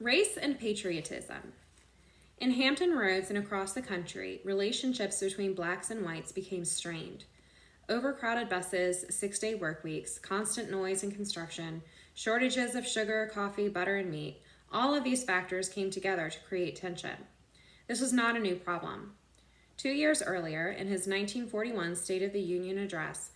Race and patriotism. In Hampton Roads and across the country, relationships between blacks and whites became strained. Overcrowded buses, 6-day work weeks, constant noise and construction, shortages of sugar, coffee, butter, and meat, all of these factors came together to create tension. This was not a new problem. 2 years earlier, in his 1941 State of the Union address,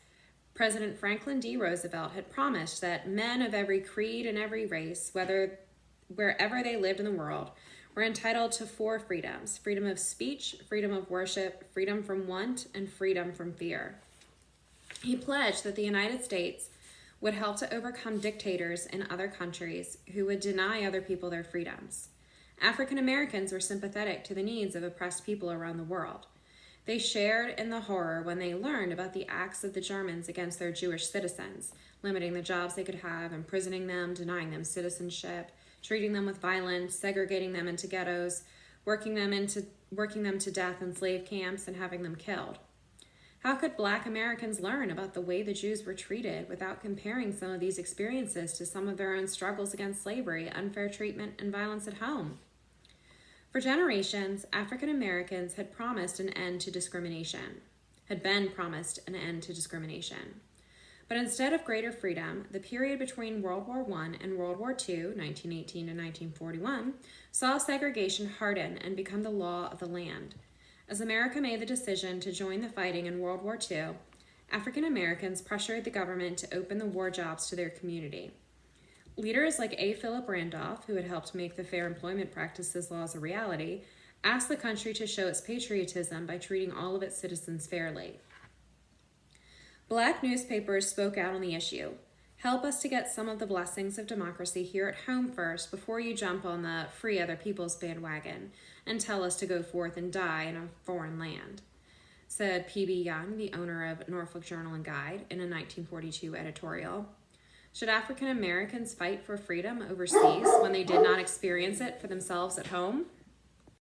President Franklin D. Roosevelt had promised that men of every creed and every race, wherever they lived in the world, were entitled to 4 freedoms: freedom of speech, freedom of worship, freedom from want, and freedom from fear. He pledged that the United States would help to overcome dictators in other countries who would deny other people their freedoms. African Americans were sympathetic to the needs of oppressed people around the world. They shared in the horror when they learned about the acts of the Germans against their Jewish citizens, limiting the jobs they could have, imprisoning them, denying them citizenship, treating them with violence, segregating them into ghettos, working them to death in slave camps, and having them killed. How could Black Americans learn about the way the Jews were treated without comparing some of these experiences to some of their own struggles against slavery, unfair treatment, and violence at home? For generations, African Americans had been promised an end to discrimination. But instead of greater freedom, the period between World War I and World War II, 1918 to 1941, saw segregation harden and become the law of the land. As America made the decision to join the fighting in World War II, African Americans pressured the government to open the war jobs to their community. Leaders like A. Philip Randolph, who had helped make the Fair Employment Practices laws a reality, asked the country to show its patriotism by treating all of its citizens fairly. Black newspapers spoke out on the issue. Help us to get some of the blessings of democracy here at home first before you jump on the free other people's bandwagon and tell us to go forth and die in a foreign land, said P.B. Young, the owner of Norfolk Journal and Guide, in a 1942 editorial. Should African Americans fight for freedom overseas when they did not experience it for themselves at home?